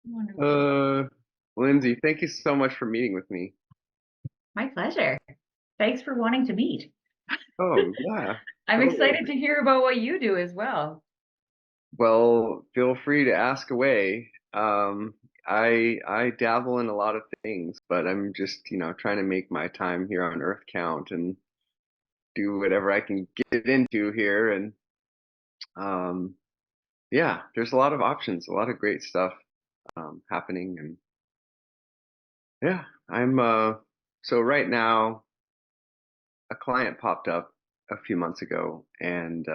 Wonderful. Uh, Lindsay, thank you so much for meeting with me. My pleasure. Thanks for wanting to meet. Oh, yeah, I'm totally. excited to hear about what you do as well. Well, feel free to ask away. I dabble in a lot of things, but I'm just, trying to make my time here on Earth count and do whatever I can get into here. And um, yeah, there's a lot of options, a lot of great stuff happening. And yeah, I'm so right now a client popped up a few months ago, and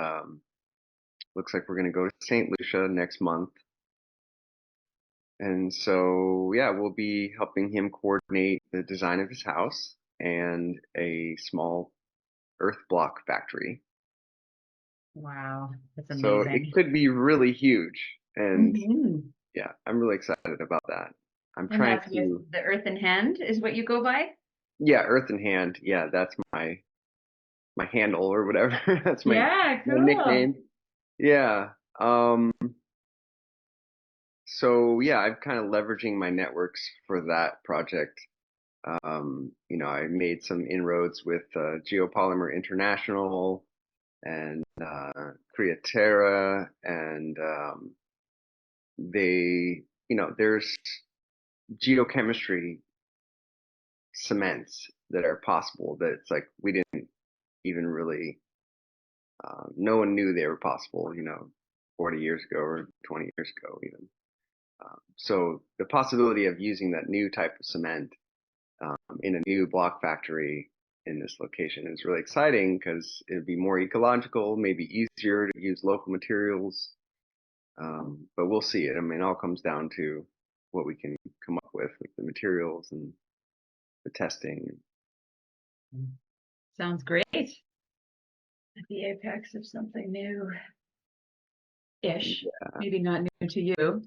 looks like we're going to go to St. Lucia next month. And so, yeah, we'll be helping him coordinate the design of his house and a small earth block factory. Wow, that's So it amazing. could be really huge. And Hmm. yeah, I'm really excited about that. I'm And trying that's with to, the Earth in Hand is what you go by? yeah, Earth in Hand. Yeah, that's my handle or whatever. That's Yeah, my cool. nickname. Yeah. Um, so yeah, I'm kind of leveraging my networks for that project. I made some inroads with Geopolymer International and Createra, and there's geochemistry cements that are possible that it's like we didn't even really, no one knew they were possible, 40 years ago or 20 years ago even. So the possibility of using that new type of cement in a new block factory in this location is really exciting because it'd be more ecological, maybe easier to use local materials. But we'll see it. I mean, it all comes down to what we can come up with the materials and the testing. Sounds great. At the apex of something new-ish. Maybe not new to you.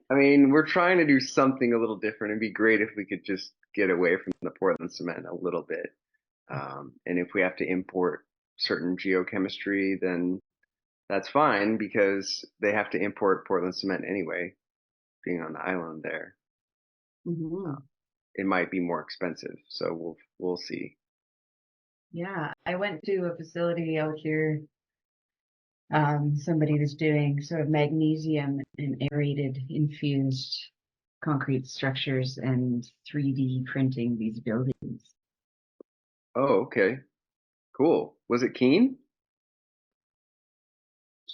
I mean, we're trying to do something a little different. It'd be great if we could just get away from the Portland cement a little bit. And if we have to import certain geochemistry, then that's fine because they have to import Portland cement anyway, being on the island there. Uh, Mhm. it might be more expensive, so we'll see. Yeah, I went to a facility out here. Somebody was doing sort of magnesium and aerated infused concrete structures and 3D printing these buildings. Oh, okay, cool. Was it Keen?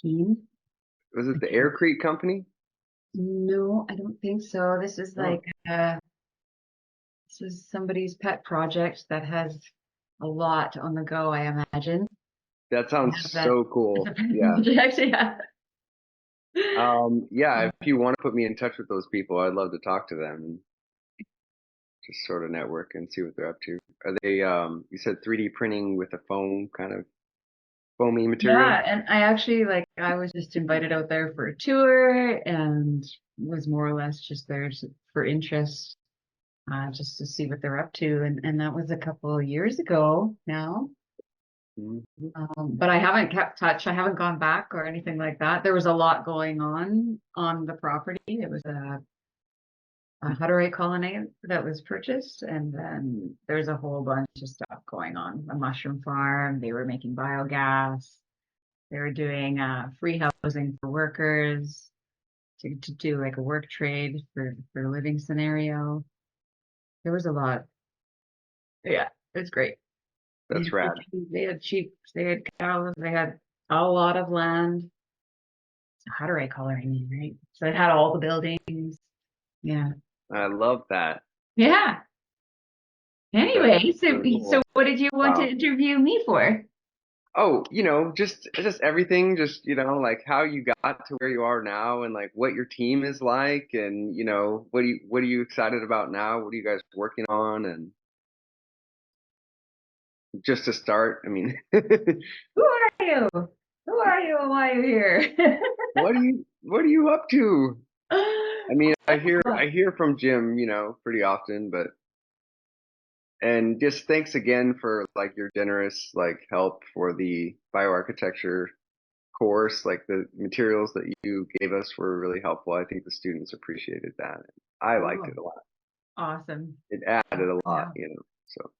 Keen? Was it I the can't- Aircrete company? No, I don't think so. This is Oh, this is somebody's pet project that has a lot on the go, I imagine. that I sounds have that so as a cool. pet Yeah. project, yeah. Yeah, if you want to put me in touch with those people, I'd love to talk to them and just sort of network and see what they're up to. Are they, you said 3D printing with a foam kind of foamy material? Yeah, and I actually I was just invited out there for a tour and was more or less just there for interest, just to see what they're up to. And that was a couple of years ago now. Mhm. But I haven't kept touch. I haven't gone back or anything like that. There was a lot going on the property. It was a Hutterite colony that was purchased, and then there's a whole bunch of stuff going on. A mushroom farm. They were making biogas. They were doing free housing for workers to do like a work trade for a living scenario. There was a lot. Yeah, it was great. That's rad. They had sheep, they had cows, they had a lot of land. How do I call her name, right? So it had all the buildings. Yeah. I love that. Yeah. That's Anyway, really so cool. what did you want to Wow. interview me for? Oh, just everything, just like how you got to where you are now and like what your team is like and what are you excited about now? What are you guys working on? And just to start, I mean, Who are you? Who are you and why are you here? what are you up to? I mean, I hear from Jim, pretty often, but and just thanks again for like your generous like help for the bioarchitecture course, like the materials that you gave us were really helpful. I think the students appreciated that. I liked it Oh, a lot. awesome. It added a lot, Yeah. you know. So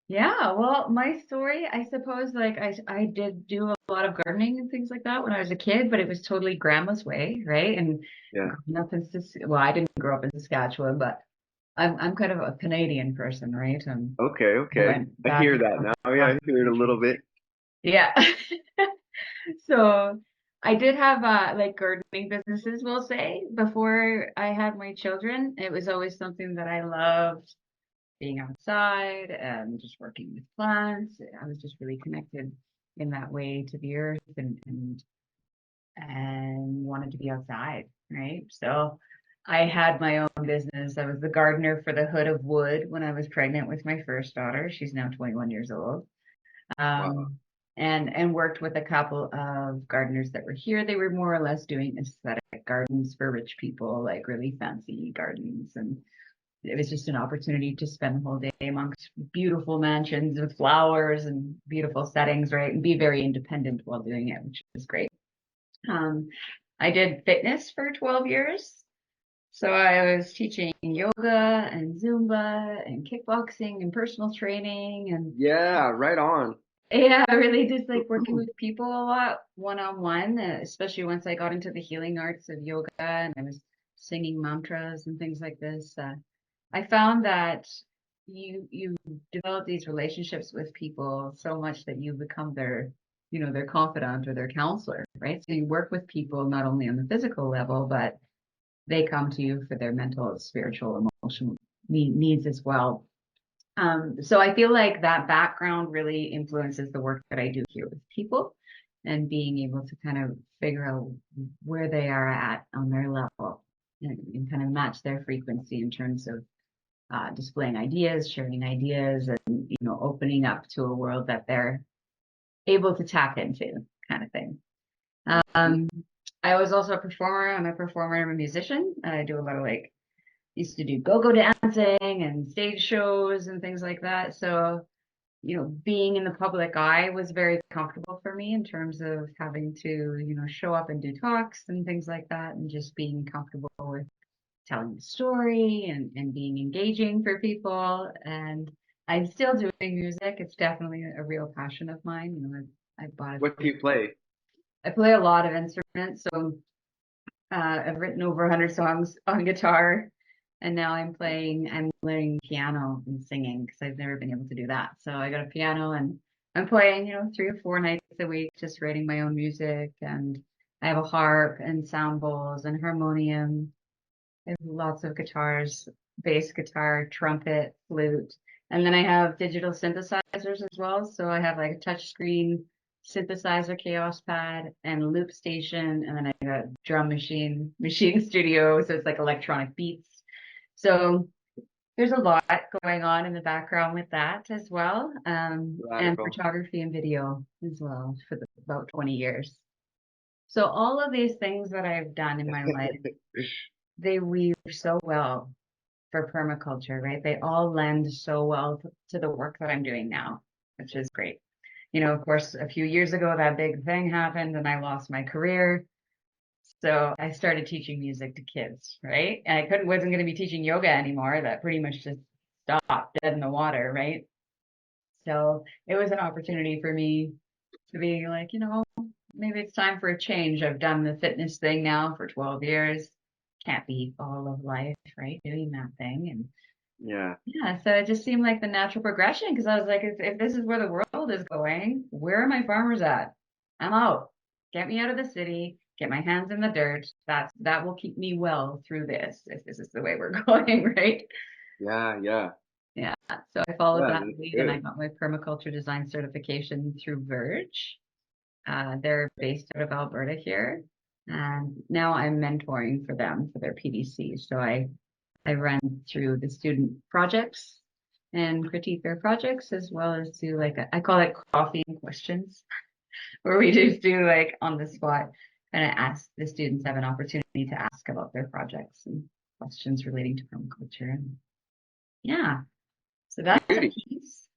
Yeah, well, my story, I suppose, like I did do a lot of gardening and things like that when I was a kid, but it was totally grandma's way, right? And yeah. growing up in well, I didn't grow up in Saskatchewan, but I'm kind of a Canadian person, right? Okay, I okay. went I back hear and that forth now. Yeah, across I the hear it a country. little bit. Yeah. So I did have like gardening businesses, we'll say, before I had my children. It was always something that I loved, being outside and just working with plants. I was just really connected in that way to the earth and wanted to be outside, right? So I had my own business. I was the gardener for the Hood of Wood when I was pregnant with my first daughter. She's now 21 years old. Wow. Um, and worked with a couple of gardeners that were here. They were more or less doing aesthetic gardens for rich people, like really fancy gardens. And it was just an opportunity to spend the whole day amongst beautiful mansions with flowers and beautiful settings, right? And be very independent while doing it, which was great. Um, I did fitness for 12 years. So I was teaching yoga and Zumba and kickboxing and personal training and Yeah, right on. yeah, I really just like working with people a lot one-on-one, especially once I got into the healing arts of yoga and I was singing mantras and things like this. I found that you develop these relationships with people so much that you become their confidant or their counselor, right? So you work with people not only on the physical level, but they come to you for their mental, spiritual, emotional needs as well. So I feel like that background really influences the work that I do here with people and being able to kind of figure out where they are at on their level and kind of match their frequency in terms of displaying ideas, sharing ideas, and opening up to a world that they're able to tap into, kind of thing. Um, I was also a performer. I'm a performer. I'm a musician. I do a lot of like used to do go-go dancing and stage shows and things like that. So being in the public eye was very comfortable for me in terms of having to, show up and do talks and things like that, and just being comfortable with telling the story and being engaging for people. And I'm still doing music. It's definitely a real passion of mine. I bought What do you play? I play a lot of instruments. So I've written over 100 songs on guitar, and now I'm learning piano and singing because I've never been able to do that. So I got a piano and I'm playing, 3 or 4 nights a week, just writing my own music. And I have a harp and sound bowls and harmonium. I have lots of guitars, bass guitar, trumpet, flute. And then I have digital synthesizers as well. So I have like a touch screen synthesizer chaos pad and loop station. And then I got a drum machine studio. So it's like electronic beats. So there's a lot going on in the background with that as well. And Radical. photography and video as well for about 20 years. So all of these things that I've done in my life, they weave so well for permaculture, right? They all lend so well to the work that I'm doing now, which is great. Of course, a few years ago, that big thing happened and I lost my career. So I started teaching music to kids, right? And wasn't going to be teaching yoga anymore. That pretty much just stopped dead in the water, right? So it was an opportunity for me to be like, maybe it's time for a change. I've done the fitness thing now for 12 years. Can't be all of life, right? Doing that thing. And Yeah. yeah, so it just seemed like the natural progression because I was like, if this is where the world is going, where are my farmers at? I'm out. Get me out of the city, get my hands in the dirt. That will keep me well through this, if this is the way we're going, right? Yeah, yeah. Yeah. So I followed Yeah, that that's lead and I good. got my permaculture design certification through Verge. They're based out of Alberta here. And now I'm mentoring for them for their PDC. So I run through the student projects and critique their projects as well as do like I call it coffee and questions, where we just do like on the spot kind of ask the students have an opportunity to ask about their projects and questions relating to permaculture. And yeah, so that's a Beauty. piece.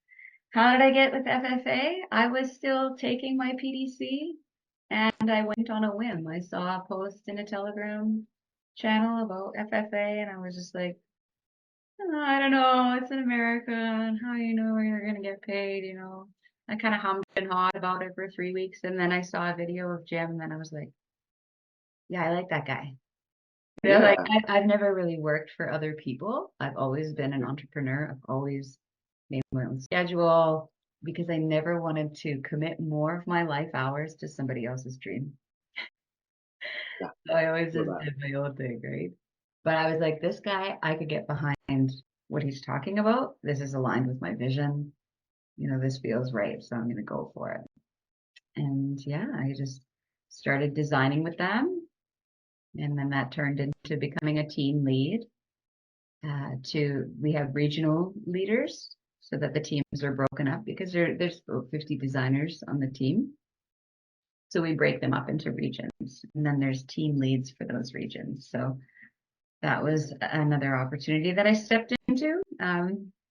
How did I get with FFA? I was still taking my PDC And I went on a whim. I saw a post in a Telegram channel about FFA, and I was just like, "Oh, I don't know, it's in America, and how you know you're gonna get paid, you know." I kind of hummed and hawed about it for 3 weeks, and then I saw a video of Jim, and then I was like, yeah, I like that guy. Yeah, like Yeah, I've never really worked for other people. I've always been an entrepreneur. I've always made my own schedule because I never wanted to commit more of my life hours to somebody else's dream. yeah, So I always feel just that. did my own thing, right? But I was like, this guy, I could get behind what he's talking about. This is aligned with my vision. You know, this feels right. So I'm going to go for it. And yeah, I just started designing with them. And then that turned into becoming a team lead. We have regional leaders so that the teams are broken up because there's about 50 designers on the team. So we break them up into regions, and then there's team leads for those regions. So that was another opportunity that I stepped into.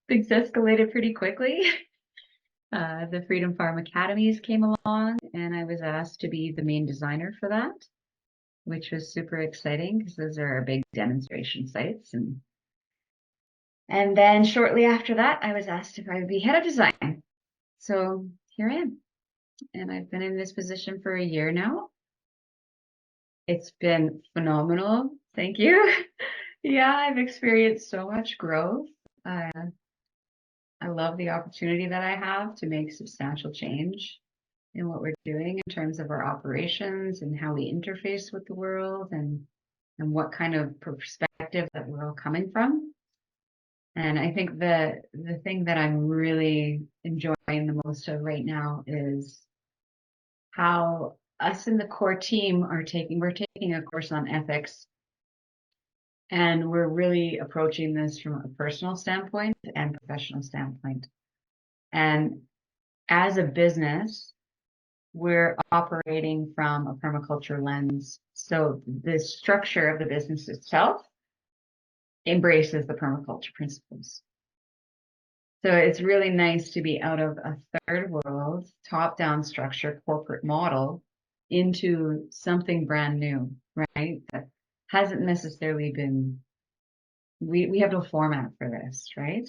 Things escalated pretty quickly. The Freedom Farm Academies came along, and I was asked to be the main designer for that, which was super exciting because those are our big demonstration sites. And then shortly after that, I was asked if I would be head of design. So here I am. And I've been in this position for a year now. It's been phenomenal. Thank you. Yeah, I've experienced so much growth. Uh, I love the opportunity that I have to make substantial change in what we're doing in terms of our operations and how we interface with the world and what kind of perspective that we're all coming from. And I think the thing that I'm really enjoying the most of right now is how us in the core team we're taking a course on ethics, and we're really approaching this from a personal standpoint and professional standpoint. And as a business, we're operating from a permaculture lens. So the structure of the business itself embraces the permaculture principles. So it's really nice to be out of a third world, top-down structure, corporate model into something brand new, right? That hasn't necessarily been, we have no format for this, right?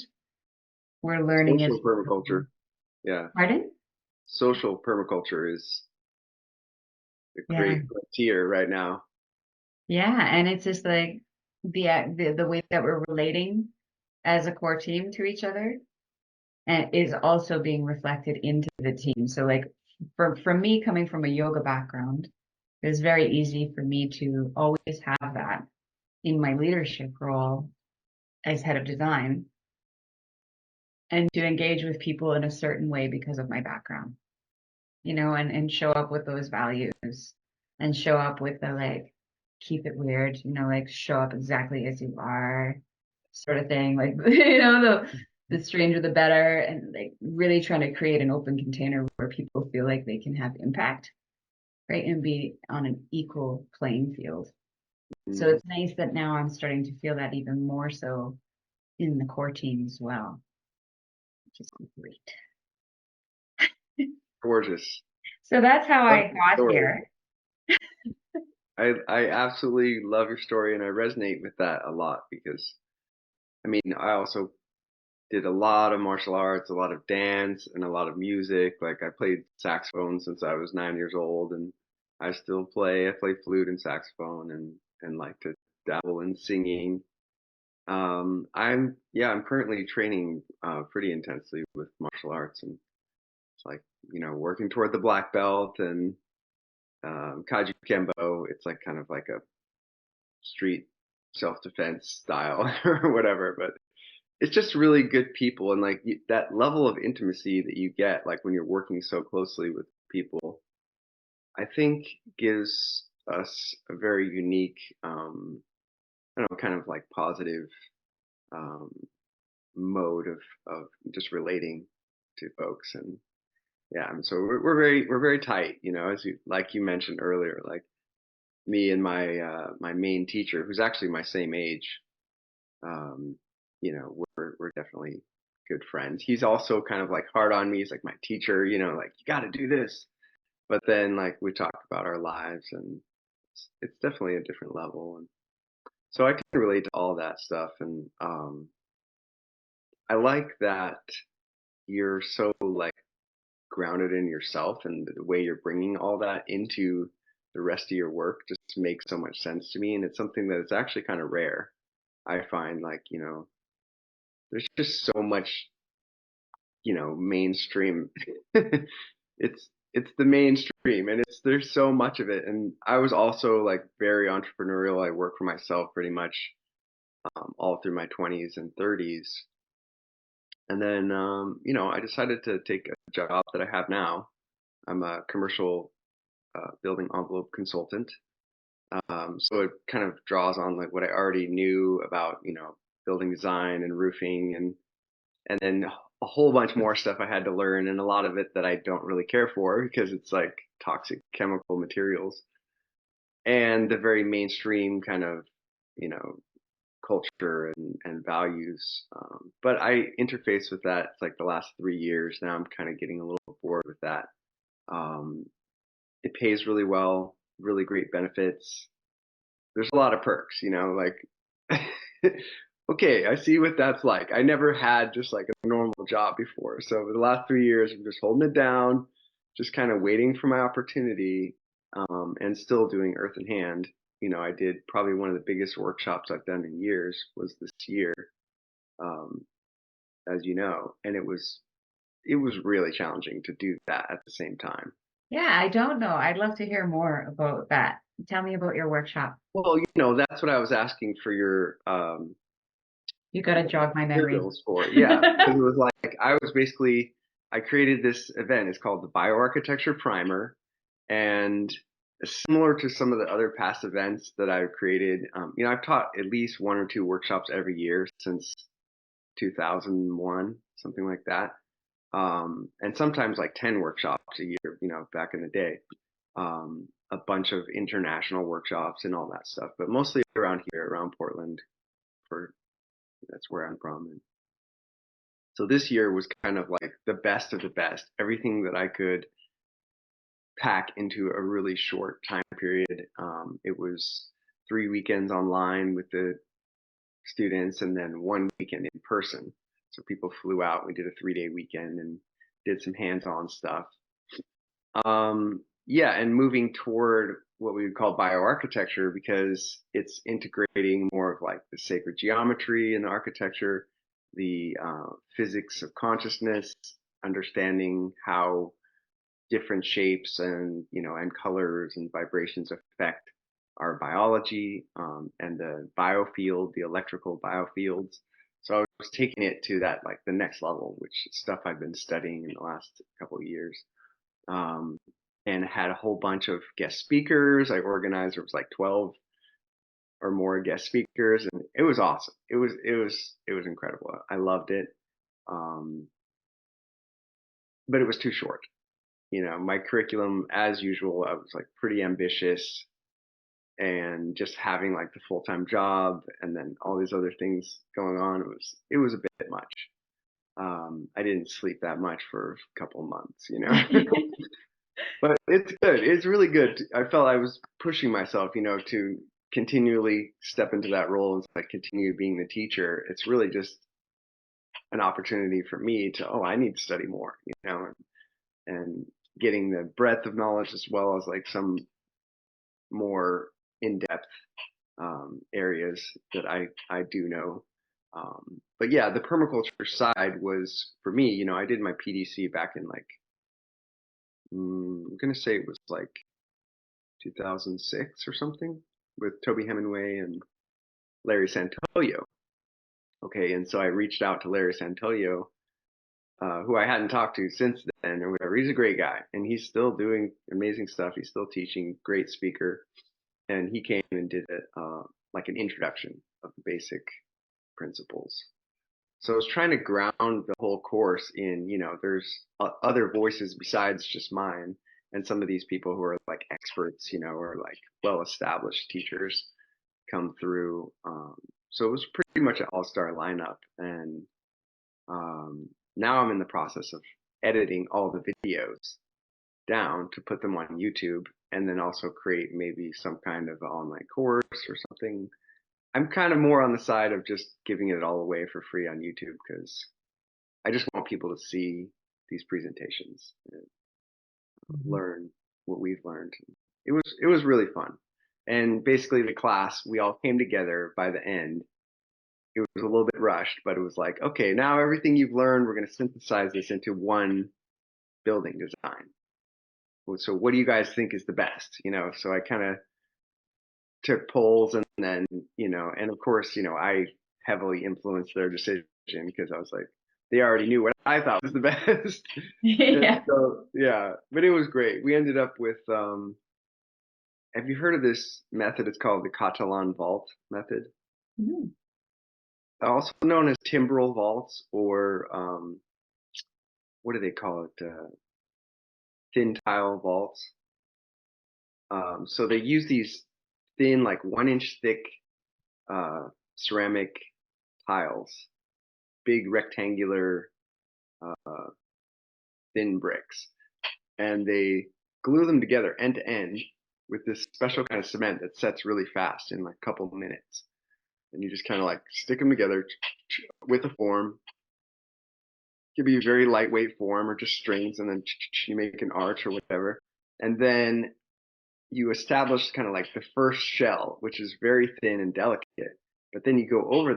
We're learning as Social permaculture. Yeah. pardon? Social permaculture is a Yeah. great frontier right now. Yeah. And it's just like the way that we're relating as a core team to each other and is also being reflected into the team. So like for me coming from a yoga background, it was very easy for me to always have that in my leadership role as head of design and to engage with people in a certain way because of my background, you know, and show up with those values and show up with the like, keep it weird, you know, like show up exactly as you are sort of thing. Like, you know, the stranger the better and like really trying to create an open container where people feel like they can have impact, right? And be on an equal playing field. So Mm, it's nice that now I'm starting to feel that even more so in the core team as well, which is great. gorgeous. So that's how Love I your got story. here. I absolutely love your story and I resonate with that a lot because I mean I also did a lot of martial arts, a lot of dance and a lot of music. Like I played saxophone since I was 9 years old and I still play. I play flute and saxophone and like to dabble in singing. I'm currently training pretty intensely with martial arts and it's like, you know, working toward the black belt and Kaiju Kembo. It's like kind of like a street self-defense style or whatever, but it's just really good people and like that level of intimacy that you get like when you're working so closely with people, I think gives us a very unique, I don't know, kind of like positive um, mode of just relating to folks and yeah, and so we're very tight, you know, as you like you mentioned earlier, like me and my main teacher, who's actually my same age, um, you know, we're definitely good friends. He's also kind of like hard on me. He's like my teacher, you know, like you got to do this. but then like we talk about our lives, and it's definitely a different level. And so I can relate to all that stuff. And I like that you're so like grounded in yourself, and the way you're bringing all that into the rest of your work just makes so much sense to me. And it's something that is actually kind of rare. I find like, there's just so much, mainstream. It's the mainstream, and there's so much of it. And I was also like very entrepreneurial. I worked for myself pretty much all through my 20s and 30s. And then, I decided to take a job that I have now. I'm a commercial building envelope consultant. So it kind of draws on like what I already knew about, building design and roofing, and then a whole bunch more stuff I had to learn, and a lot of it that I don't really care for because it's like toxic chemical materials and the very mainstream kind of, you know, culture and values. But I interface with that. It's like the last 3 years now. I'm kind of getting a little bored with that. Um, it pays really well, really great benefits. There's a lot of perks, like okay, I see what that's like. I never had just like a normal job before. So the last 3 years, I'm just holding it down, just kind of waiting for my opportunity, and still doing Earth in Hand. I did probably one of the biggest workshops I've done in years was this year, um, as you know, and it was really challenging to do that at the same time. Yeah, I don't know. I'd love to hear more about that. Tell me about your workshop. Well, that's what I was asking for your You got to jog my memory. materials for. Yeah, because it was like I created this event. It's called the Bioarchitecture Primer, and similar to some of the other past events that I've created. I've taught at least one or two workshops every year since 2001, something like that, and sometimes like 10 workshops a year. Back in the day, a bunch of international workshops and all that stuff, but mostly around here, around Portland. For That's where I'm from. And so this year was kind of like the best of the best, everything that I could pack into a really short time period. It was 3 weekends online with the students, and then one weekend in person. So people flew out. We did a 3-day weekend and did some hands-on stuff. Yeah, and moving toward what we would call bioarchitecture, because it's integrating more of like the sacred geometry in architecture, the physics of consciousness, understanding how different shapes and colors and vibrations affect our biology, and the biofield, the electrical biofields. So I was taking it to that like the next level, which is stuff I've been studying in the last couple of years. Um, and had a whole bunch of guest speakers. I organized, there was like 12 or more guest speakers, and it was awesome. It was incredible. I loved it. Um, but it was too short. My curriculum, as usual, I was like pretty ambitious, and just having like the full-time job and then all these other things going on, it was a bit much. I didn't sleep that much for a couple of months. But it's good. It's really good. I felt I was pushing myself, to continually step into that role and like continue being the teacher. It's really just an opportunity for me to, oh, I need to study more, and getting the breadth of knowledge as well as like some more in-depth areas that I do know. But yeah, the permaculture side was for me. I did my PDC back in like, I'm gonna say it was like 2006 or something, with Toby Hemingway and Larry Santoyo. Okay, and so I reached out to Larry Santoyo, who I hadn't talked to since then or whatever. He's a great guy, and he's still doing amazing stuff. He's still teaching, great speaker, and he came and did it, like an introduction of the basic principles. So I was trying to ground the whole course in, there's other voices besides just mine, and some of these people who are like experts, or like well-established teachers come through. So it was pretty much an all-star lineup, and now I'm in the process of editing all the videos. down to put them on YouTube, and then also create maybe some kind of online course or something. I'm kind of more on the side of just giving it all away for free on YouTube because I just want people to see these presentations and Mhm. learn what we've learned. It was really fun. And basically the class, we all came together by the end. It was a little bit rushed, but it was like, okay, now everything you've learned, we're going to synthesize this into one building design. So what do you guys think is the best? So I kind of took polls, and then, and of course, I heavily influenced their decision because I was like, they already knew what I thought was the best. And Yeah. so, yeah, but it was great. We ended up with, have you heard of this method? It's called the Catalan vault method, Mhm. also known as timbral vaults, or what do they call it? Thin tile vaults. So they use these thin, like 1 inch thick ceramic tiles, big rectangular uh, thin bricks, and they glue them together end to end with this special kind of cement that sets really fast in like a couple of minutes. And you just kind of like stick them together with a form. It could be a very lightweight form or just strings, and then you make an arch or whatever. And then you establish kind of like the first shell, which is very thin and delicate. But then you go over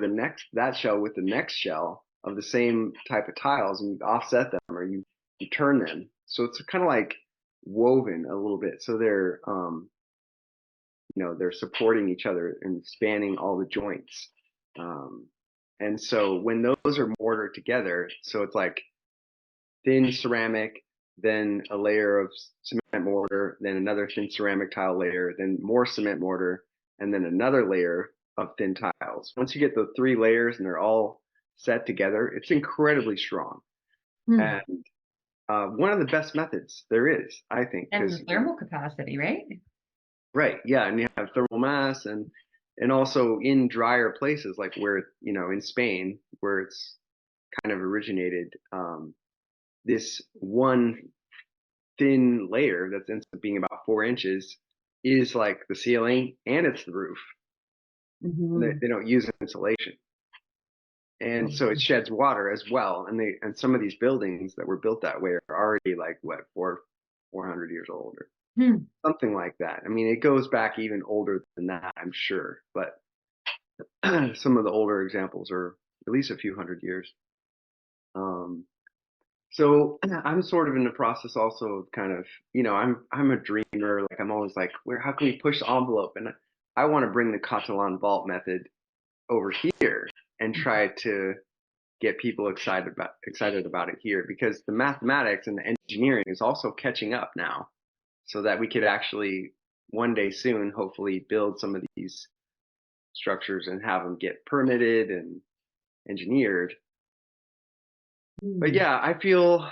that shell with the next shell of the same type of tiles, and you offset them, or you turn them. So it's kind of like woven a little bit. So they're supporting each other and spanning all the joints. Um, and so when those are mortared together, so it's like thin ceramic, then a layer of cement mortar, then another thin ceramic tile layer, then more cement mortar, and then another layer of thin tiles. Once you get the 3 layers and they're all set together, it's incredibly strong. Hmm. And one of the best methods there is, I think, And the because thermal capacity, right? right, yeah, and you have thermal mass, and also in drier places like where in Spain where it's kind of originated, this one thin layer that ends up being about 4 inches is like the ceiling and it's the roof. And they, Hmm. they don't use insulation, and so it sheds water as well. And some of these buildings that were built that way are already like what 400 years old or Hmm. something like that. I mean, it goes back even older than that, I'm sure, but some of the older examples are at least a few hundred years. Um, So I'm sort of in the process also of kind of, I'm a dreamer. Like I'm always like, how can we push the envelope? And I want to bring the Catalan vault method over here and try to get people excited about it here, because the mathematics and the engineering is also catching up now, so that we could actually one day soon hopefully build some of these structures and have them get permitted and engineered. But Hmm. yeah, I feel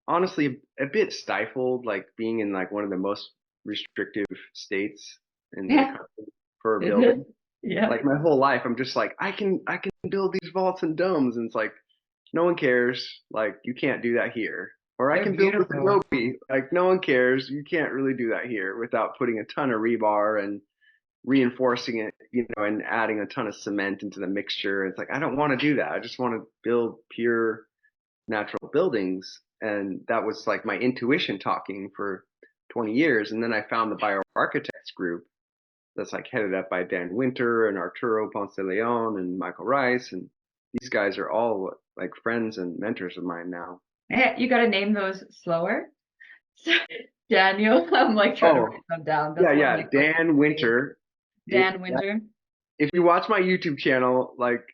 honestly a bit stifled, like being in like one of the most restrictive states in the Yeah. country for Is building. it? Yeah. Like my whole life, I'm just like, I can build these vaults and domes, and it's like, no one cares. Like you can't do that here. Or I They're can build with beautiful. Adobe. Like no one cares. You can't really do that here without putting a ton of rebar and reinforcing it, and adding a ton of cement into the mixture. It's like I don't want to do that. I just want to build pure natural buildings. And that was like my intuition talking for 20 years. And then I found the Bioarchitects group that's like headed up by Dan Winter and Arturo Ponce de Leon and Michael Rice. And these guys are all like friends and mentors of mine now. Yeah, you got to name those slower. Daniel, I'm like trying to Oh, write them down. yeah, That's one of yeah. my questions Dan for you. Winter. Dan Winter. If you watch my YouTube channel, like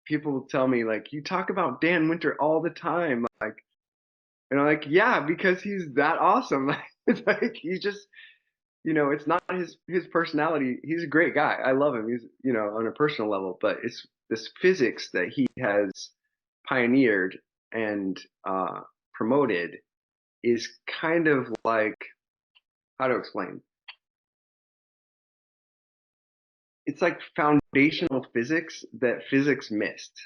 people will tell me, like, you talk about Dan Winter all the time. Like, and I'm like, yeah, because he's that awesome. It's like he just it's not his personality. He's a great guy. I love him. He's, on a personal level, but it's this physics that he has pioneered and promoted is kind of like, how to explain? It's like foundational physics that physics missed,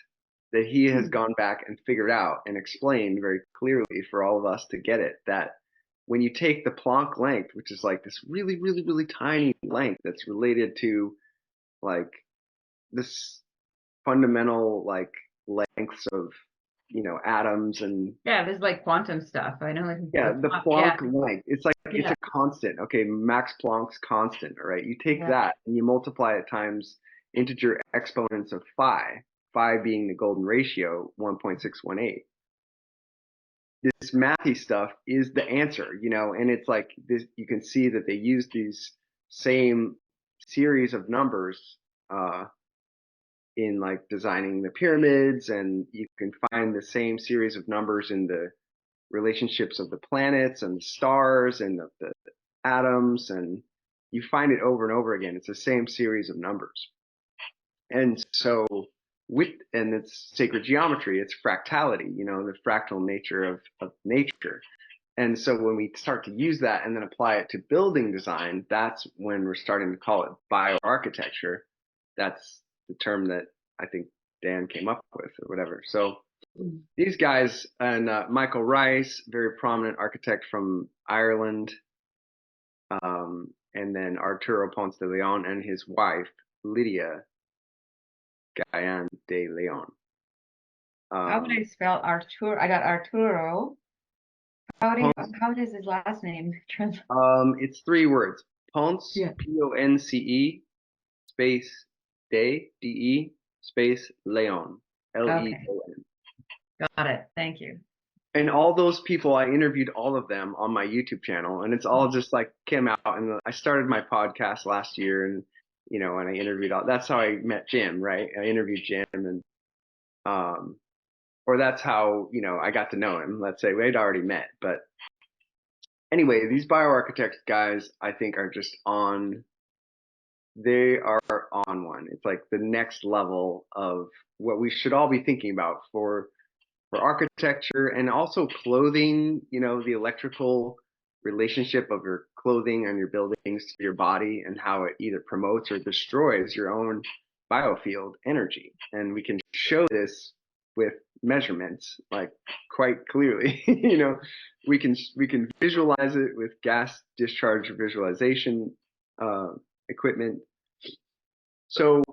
that he has Hmm. gone back and figured out and explained very clearly for all of us to get it, that when you take the Planck length, which is like this really, really, really tiny length that's related to like this fundamental like lengths of, atoms and Yeah, there's like quantum stuff. I know yeah, the yeah, Planck length. It's like it's yeah, a constant. Okay, Max Planck's constant, all right? You take yeah. that and you multiply it times integer exponents of phi being the golden ratio, 1.618. This mathy stuff is the answer, and it's like this, you can see that they use these same series of numbers in like designing the pyramids, and you can find the same series of numbers in the relationships of the planets and the stars and the atoms, and you find it over and over again. It's the same series of numbers. And so and it's sacred geometry, it's fractality, the fractal nature of nature. And so when we start to use that and then apply it to building design, that's when we're starting to call it bioarchitecture. That's the term that I think Dan came up with or whatever. So these guys, and Michael Rice, very prominent architect from Ireland, and then Arturo Ponce de Leon and his wife, Lydia Guyan de Leon. How would I spell Arturo? I got Arturo. Ponce, How does his last name? it's 3 words. Ponce, Yeah. Ponce, space de, space Leon, Okay, Leon. got it. Thank you. And all those people, I interviewed all of them on my YouTube channel, and it's all just like came out. And I started my podcast last year, and and I interviewed all. That's how I met Jim, right? I interviewed Jim, and um, or that's how I got to know him. Let's say we'd already met, but anyway, these bioarchitect guys, I think, are just on. They are on one. It's like the next level of what we should all be thinking about for architecture and also clothing, the electrical relationship of your clothing and your buildings to your body and how it either promotes or destroys your own biofield energy. And we can show this with measurements like quite clearly. We can visualize it with gas discharge visualization equipment. So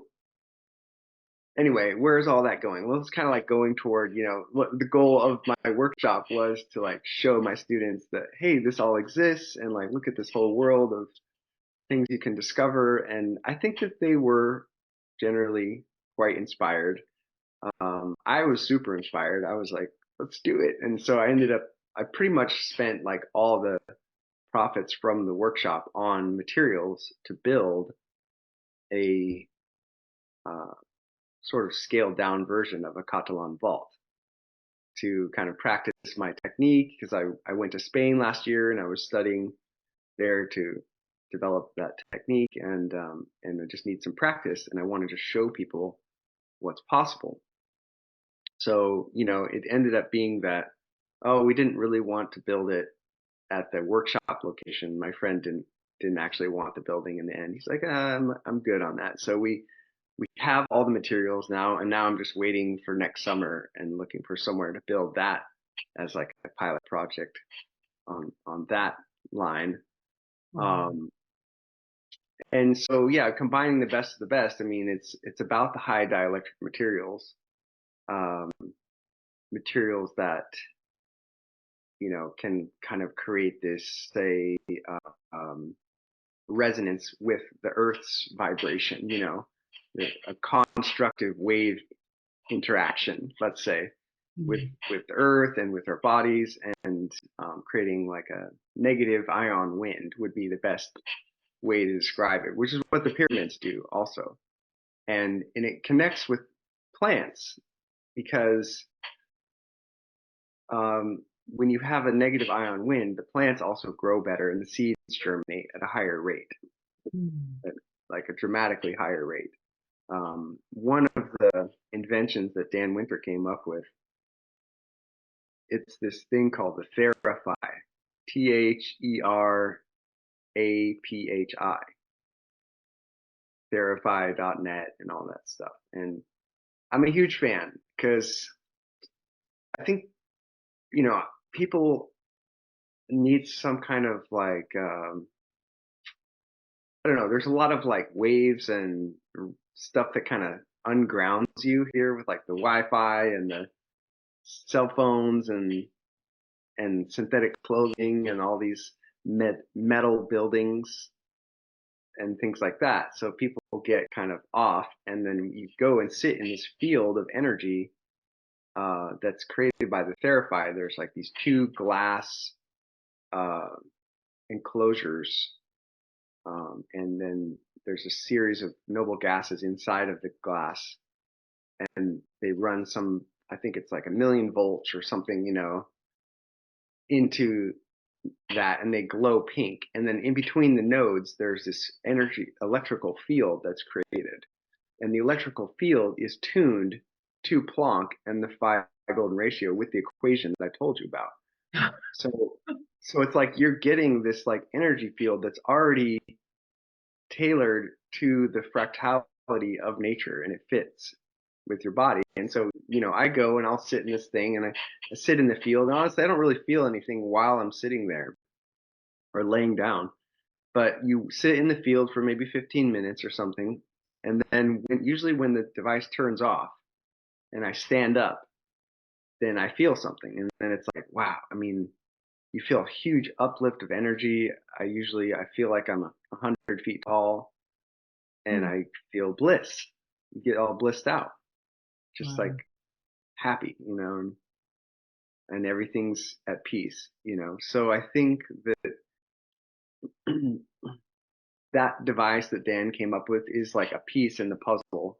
anyway, where's all that going? Well, it's kind of like going toward, what the goal of my workshop was to like show my students that, hey, this all exists and like look at this whole world of things you can discover. And I think that they were generally quite inspired. I was super inspired. I was like, let's do it. And so I pretty much spent like all the profits from the workshop on materials to build a uh, sort of scaled down version of a Catalan vault to kind of practice my technique because I went to Spain last year and I was studying there to develop that technique, and I just need some practice and I wanted to show people what's possible. So it ended up being that, oh, we didn't really want to build it at the workshop location. My friend didn't actually want the building in the end. He's like, I'm good on that. So we have all the materials now, and now I'm just waiting for next summer and looking for somewhere to build that as like a pilot project on that line. Um, and so yeah, combining the best of the best. I mean, it's about the high dielectric materials, um, materials that can kind of create this, say, um, resonance with the Earth's vibration. A constructive wave interaction, let's say, with the Earth and with our bodies, and creating like a negative ion wind would be the best way to describe it, which is what the pyramids do also. And it connects with plants because when you have a negative ion wind, the plants also grow better and the seeds germinate at a higher rate, like a dramatically higher rate. One of the inventions that Dan Winter came up with, it's this thing called the Theraphi, Theraphi, Theraphi.net and all that stuff. And I'm a huge fan because I think, people needs some kind of like I don't know. There's a lot of like waves and stuff that kind of ungrounds you here with like the Wi-Fi and the cell phones and synthetic clothing and all these metal buildings and things like that. So people get kind of off, and then you go and sit in this field of energy that's created by the Therify. There's like these two glass uh, enclosures, and then there's a series of noble gases inside of the glass, and they run some, I think it's like 1,000,000 volts or something, into that, and they glow pink. And then in between the nodes, there's this energy electrical field that's created. And the electrical field is tuned to Planck and the phi golden ratio with the equation that I told you about. So so it's like you're getting this like energy field that's already tailored to the fractality of nature, and it fits with your body. And so, I go and I'll sit in this thing, and I sit in the field. And honestly, I don't really feel anything while I'm sitting there or laying down. But you sit in the field for maybe 15 minutes or something. And then usually when the device turns off and I stand up, then I feel something. And then it's like, wow, I mean, you feel a huge uplift of energy. I feel like I'm 100 feet tall, and Mm. I feel bliss. You get all blissed out, just like Wow. happy, and everything's at peace. So I think that that device that Dan came up with is like a piece in the puzzle,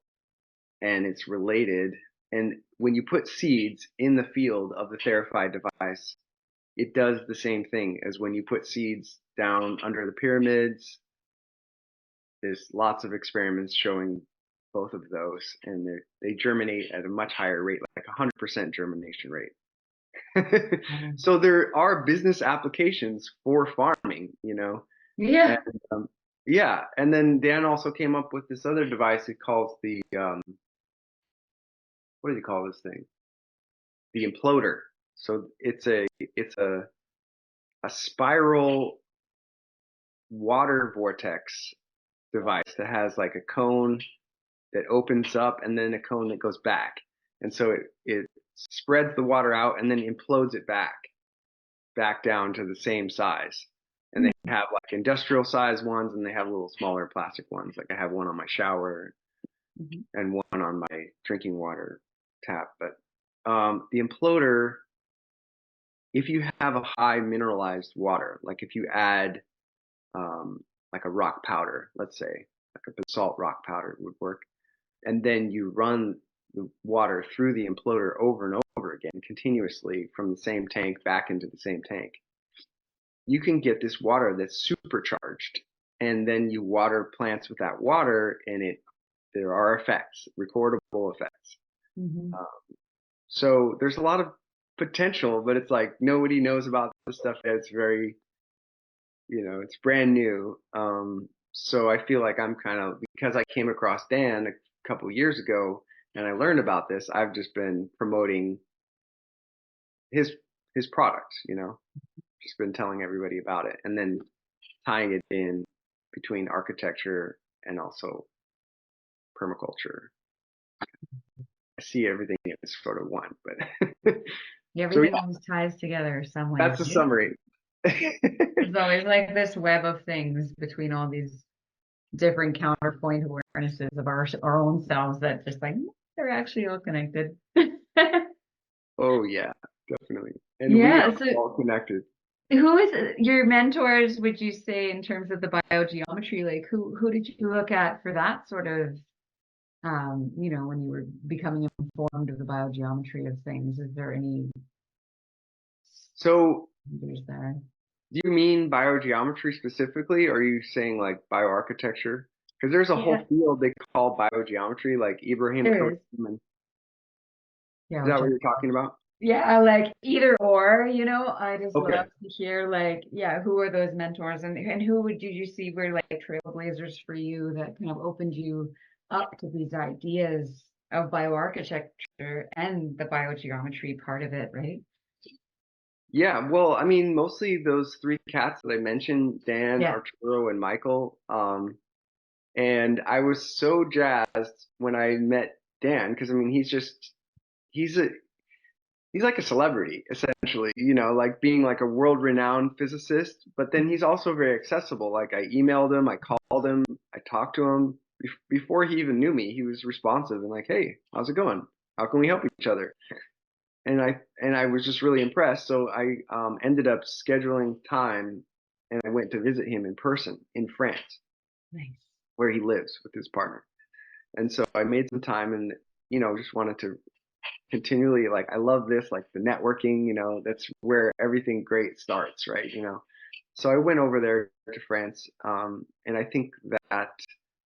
and it's related. And when you put seeds in the field of the Therify device, it does the same thing as when you put seeds down under the pyramids. There's lots of experiments showing both of those, and they germinate at a much higher rate, like 100% germination rate. Wow. So there are business applications for farming. And Yeah. yeah, and then Dan also came up with this other device he calls the what do you call this thing? The imploder. So it's a spiral water vortex device that has like a cone that opens up and then a cone that goes back. And so it spreads the water out and then implodes it back down to the same size. And they have like industrial size ones, and they have little smaller plastic ones. Like I have one on my shower Mhm. and one on my drinking water tap. But the imploder, if you have a high mineralized water, like if you add like a rock powder, let's say, like a basalt rock powder would work, and then you run the water through the imploder over and over again continuously from the same tank back into the same tank, you can get this water that's supercharged, and then you water plants with that water, and there are effects, recordable effects. Mhm. So there's a lot of potential, but it's like nobody knows about this stuff. It's very, it's brand new. So I feel like I'm kind of, because I came across Dan a couple years ago and I learned about this, I've just been promoting his his products. Just been telling everybody about it, and then tying it in between architecture and also permaculture. I see everything as sort of one, but so Everything yeah, always ties together some way, that's a right? summary. There's always like this web of things between all these different counterpoint awarenesses of our own selves that just like they're actually all connected. Oh yeah, definitely. And we Yeah. are So all connected. who is your mentors, would you say, in terms of the biogeometry? Like who did you look at for that sort of when you were becoming informed of the biogeometry of things? Is there any So leaders there? do you mean biogeometry specifically, or are you saying like bioarchitecture? Because there's a whole Yeah, field they call biogeometry, like Ibrahim there Karim. is. Yeah, Is that which what you're talking about? yeah, like either or, I just love Okay. to hear like, yeah, who are those mentors and who would you see were like trailblazers for you that kind of opened you up to these ideas of bioarchitecture and the biogeometry part of it, right? Yeah, well, I mean, mostly those three cats that I mentioned, Dan, Yeah. Arturo, and Michael. And I was so jazzed when I met Dan because I mean, he's a he's like a celebrity essentially, like being like a world-renowned physicist, but then he's also very accessible. Like I emailed him, I called him, I talked to him before he even knew me. He was responsive and like, "Hey, how's it going? How can we help each other?" And I was just really impressed. So I ended up scheduling time and I went to visit him in person in France, Nice. where he lives with his partner. And so I made some time and just wanted to continually, like, I love this, like the networking, that's where everything great starts, right? So I went over there to France, and I think that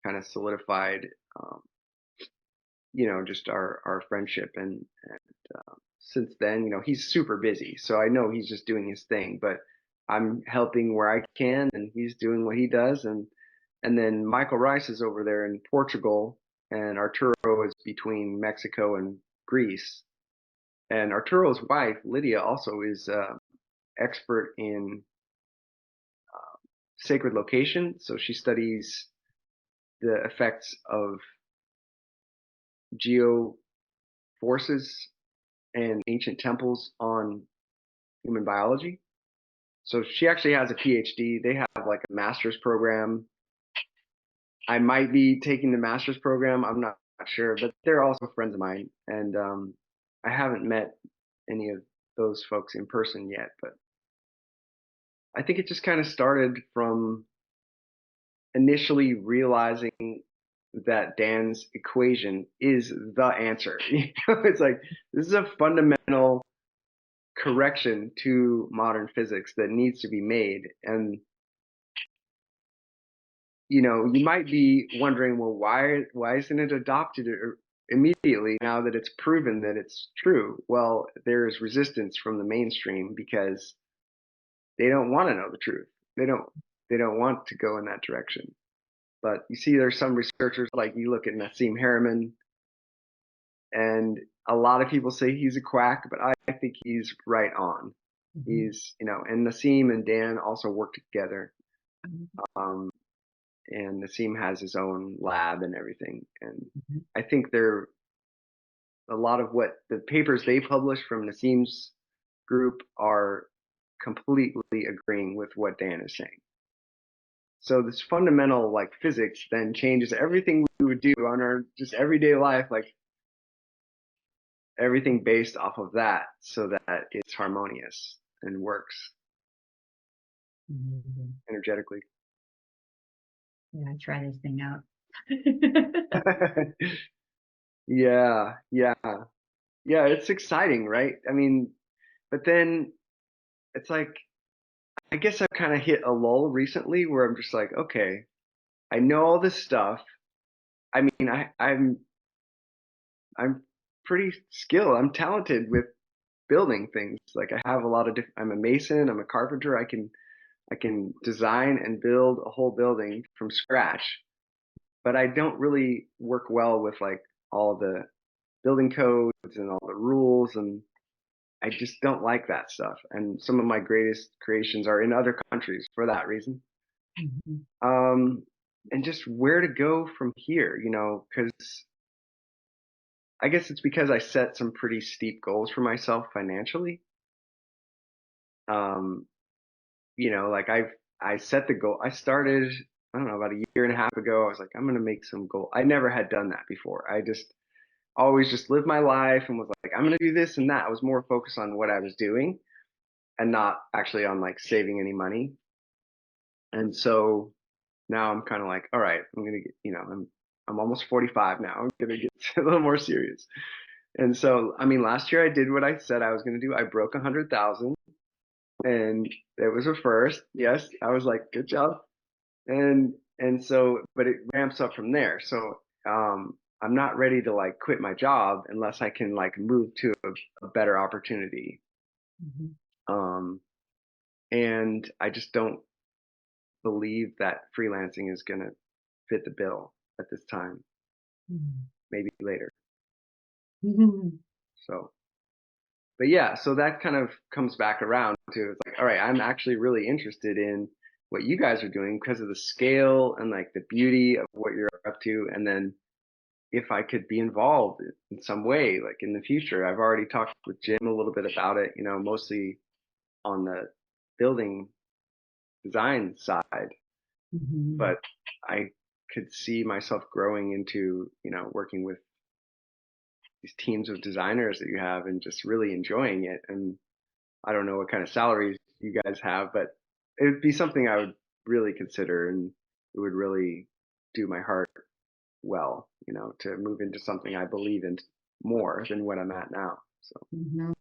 kind of solidified, um, just our friendship. And since then, he's super busy, so I know he's just doing his thing, but I'm helping where I can, and he's doing what he does. And then Michael Rice is over there in Portugal, and Arturo is between Mexico and Greece. And Arturo's wife, Lydia, also is expert in sacred location. So she studies the effects of geo forces and ancient temples on human biology. So she actually has a PhD. They have like a master's program. I might be taking the master's program. I'm not sure, but they're also friends of mine. And I haven't met any of those folks in person yet, but I think it just kind of started from initially realizing that Dan's equation is the answer. It's like this is a fundamental correction to modern physics that needs to be made. And you might be wondering, well, why isn't it adopted immediately now that it's proven that it's true? Well, there's resistance from the mainstream because they don't want to know the truth. They don't want to go in that direction. But you see, there's some researchers, like you look at Nassim Harriman, and a lot of people say he's a quack, but I think he's right on. Mhm. And Nassim and Dan also work together. Mhm. Um, and Nassim has his own lab and everything. And Mhm. I think a lot of what the papers they publish from Nassim's group are completely agreeing with what Dan is saying. So this fundamental like physics then changes everything we would do on our just everyday life, like everything based off of that so that it's harmonious and works Mhm. energetically. Yeah, try this thing out. Yeah, yeah. Yeah, it's exciting, right? I mean, but then it's like I guess I've kind of hit a lull recently where I'm just like, okay, I know all this stuff. I mean, I'm pretty skilled. I'm talented with building things. Like I have a lot of I'm a mason, I'm a carpenter. I can design and build a whole building from scratch, but I don't really work well with like all the building codes and all the rules, and I just don't like that stuff. And some of my greatest creations are in other countries for that reason. Mhm. Um, and just where to go from here, because I guess it's because I set some pretty steep goals for myself financially. Um, like I set the goal. I started, I don't know, about a year and a half ago. I was like, I'm gonna make some goal. I never had done that before. I just always just lived my life and was like, I'm gonna do this and that. I was more focused on what I was doing and not actually on like saving any money. And so now I'm kind of like, all right, I'm gonna get, I'm almost 45 now. I'm gonna get a little more serious. And so, I mean, last year I did what I said I was gonna do. I broke 100,000, and it was a first. Yes, I was like, good job. And so, but it ramps up from there. So, I'm not ready to like quit my job unless I can like move to a better opportunity. Mhm. Um, and I just don't believe that freelancing is gonna fit the bill at this time. Mhm. Maybe later. Mhm. So but yeah, so that kind of comes back around to it's like, all right, I'm actually really interested in what you guys are doing because of the scale and like the beauty of what you're up to. And then if I could be involved in some way, like in the future, I've already talked with Jim a little bit about it, mostly on the building design side, Hmm. but I could see myself growing into, working with these teams of designers that you have and just really enjoying it. And I don't know what kind of salaries you guys have, but it would be something I would really consider, and it would really do my heart well, to move into something I believe in more than what I'm at now. So Hmm.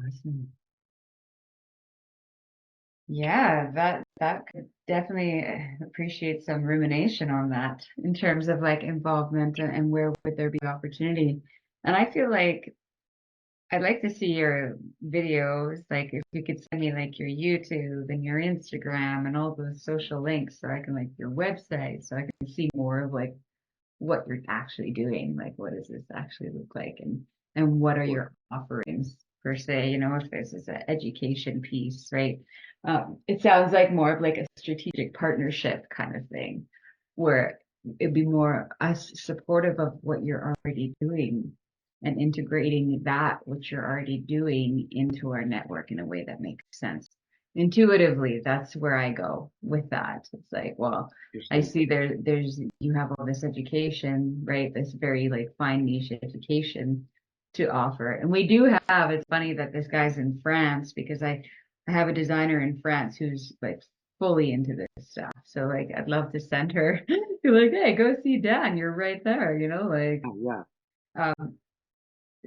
Awesome. Yeah, that could definitely appreciate some rumination on that in terms of like involvement and where would there be opportunity. And I feel like I'd like to see your videos, like if you could send me like your YouTube and your Instagram and all those social links so I can like your website so I can see more of like what you're actually doing, like what does this actually look like and what are sure. your offerings per se, if this is an education piece, right? It sounds like more of like a strategic partnership kind of thing where it'd be more us supportive of what you're already doing and integrating that what you're already doing into our network in a way that makes sense. Intuitively, that's where I go with that. It's like, well, I Interesting. see there's you have all this education, right? This very like fine niche education to offer. And we do have, it's funny that this guy's in France because I have a designer in France who's like fully into this stuff. So like I'd love to send her be like, hey, go see Dan. You're right there, like Oh, yeah. um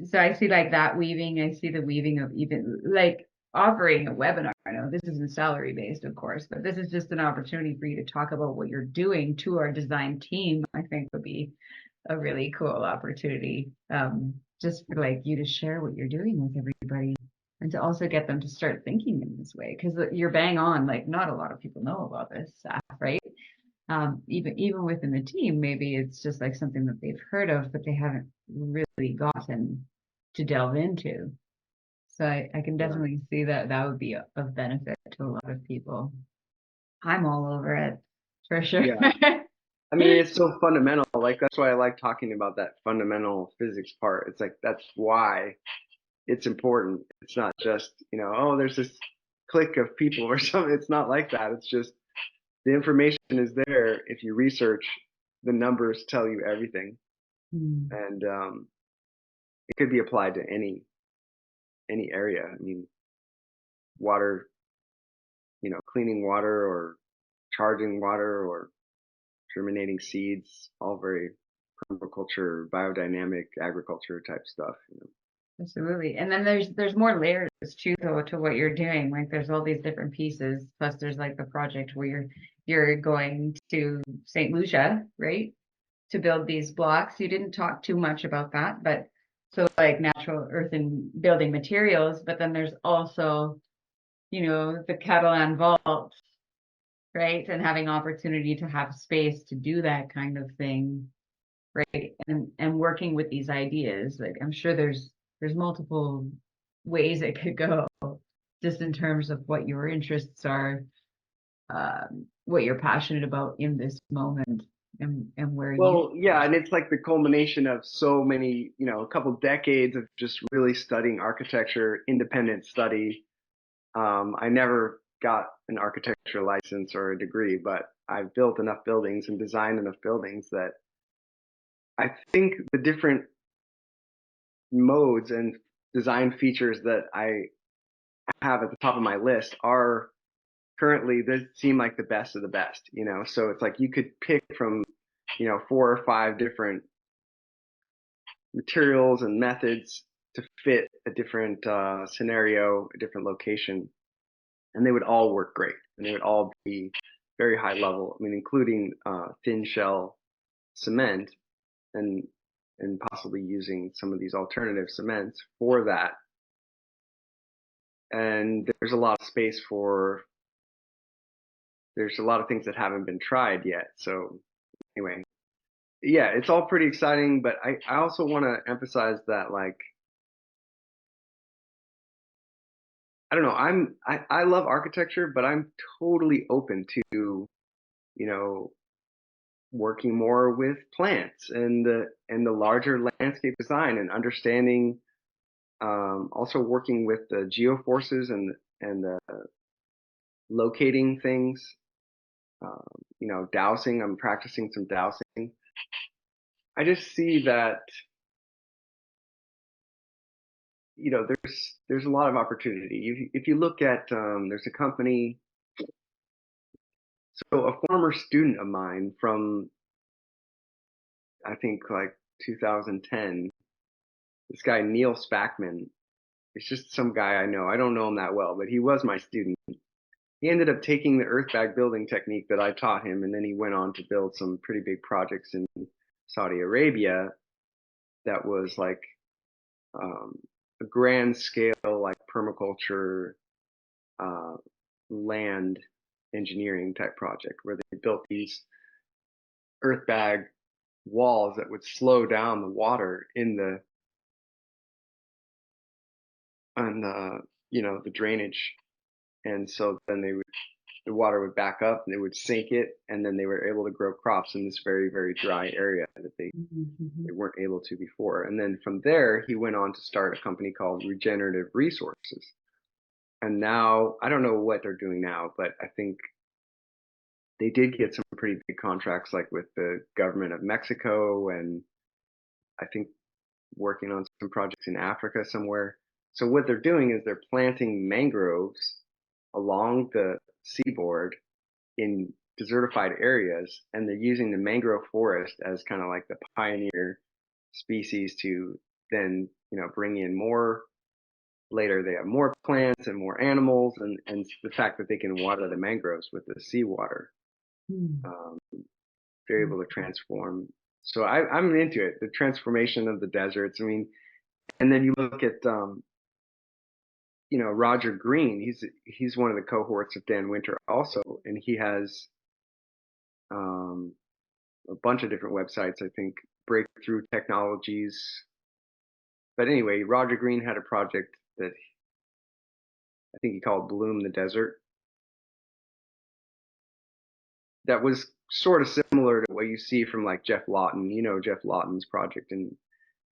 so I see like that weaving. I see the weaving of even like offering a webinar. I know this isn't salary based, of course, but this is just an opportunity for you to talk about what you're doing to our design team. I think would be a really cool opportunity. Just for like you to share what you're doing with everybody and to also get them to start thinking in this way because you're bang on. Like not a lot of people know about this stuff, right? Even within the team, maybe it's just like something that they've heard of, but they haven't really gotten to delve into. So I can Yeah. definitely see that that would be of benefit to a lot of people. I'm all over it for sure. Yeah. I mean, it's so fundamental. Like, that's why I like talking about that fundamental physics part. It's like, that's why it's important. It's not just, oh, there's this clique of people or something. It's not like that. It's just the information is there. If you research, the numbers tell you everything. Hmm. And it could be applied to any area. I mean, water, cleaning water or charging water or germinating seeds, all very permaculture, biodynamic agriculture type stuff. Absolutely. And then there's more layers too though to what you're doing. Like there's all these different pieces. Plus there's like the project where you're going to St. Lucia, right? To build these blocks. You didn't talk too much about that, but so like natural earthen building materials, but then there's also, the Catalan vault, right? And having opportunity to have space to do that kind of thing, right? And working with these ideas. Like I'm sure there's multiple ways it could go just in terms of what your interests are, what you're passionate about in this moment and where you Well, yeah, and it's like the culmination of so many, a couple decades of just really studying architecture, independent study. I never got an architecture license or a degree, but I've built enough buildings and designed enough buildings that I think the different modes and design features that I have at the top of my list are currently they seem like the best of the best. So it's like you could pick from, four or five different materials and methods to fit a different scenario, a different location, and they would all work great, and they would all be very high level. I mean, including thin shell cement and possibly using some of these alternative cements for that. And there's a lot of things that haven't been tried yet. So anyway, yeah, it's all pretty exciting, but I also want to emphasize that like I don't know. I love architecture, but I'm totally open to, working more with plants and the larger landscape design and understanding, also working with the geoforces and locating things. Dowsing. I'm practicing some dowsing. I just see that, there's a lot of opportunity. If you look at, there's a company. So a former student of mine from, I think, like 2010, this guy Neil Spackman. It's just some guy I know. I don't know him that well, but he was my student. He ended up taking the earth bag building technique that I taught him, and then he went on to build some pretty big projects in Saudi Arabia that was like, um, a grand scale, like permaculture, uh, land engineering type project where they built these earth bag walls that would slow down the water in the on the the drainage, and so then the water would back up and it would sink it, and then they were able to grow crops in this very, very dry area that Mhm. they weren't able to before. And then from there he went on to start a company called Regenerative Resources, and now I don't know what they're doing now, but I think they did get some pretty big contracts, like with the government of Mexico, and I think working on some projects in Africa somewhere. So what they're doing is they're planting mangroves along the seaboard in desertified areas, and they're using the mangrove forest as kind of like the pioneer species to then, bring in more. Later, they have more plants and more animals, and the fact that they can water the mangroves with the seawater, Mm. um, they're able to transform. So I'm into it, the transformation of the deserts. I mean, and then you look at, Roger Green. He's one of the cohorts of Dan Winter also, and he has, um, a bunch of different websites. I think Breakthrough Technologies. But anyway, Roger Green had a project that I think he called Bloom the Desert that was sort of similar to what you see from like Jeff Lawton. Jeff Lawton's project in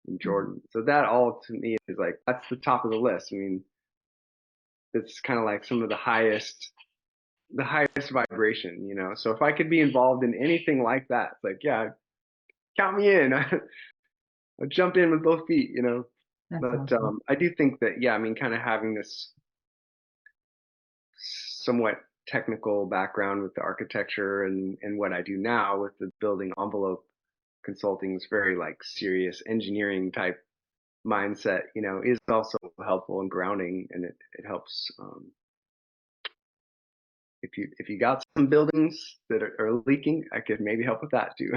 Mhm. Jordan. So that all to me is like that's the top of the list. I mean, it's kind of like some of the highest vibration. So if I could be involved in anything like that, it's like, yeah, count me in. I'll jump in with both feet. That's But awesome. I do think that, yeah, I mean, kind of having this somewhat technical background with the architecture and what I do now with the building envelope consulting is very like serious engineering type mindset, is also helpful and grounding, and it helps. If you got some buildings that are leaking, I could maybe help with that too.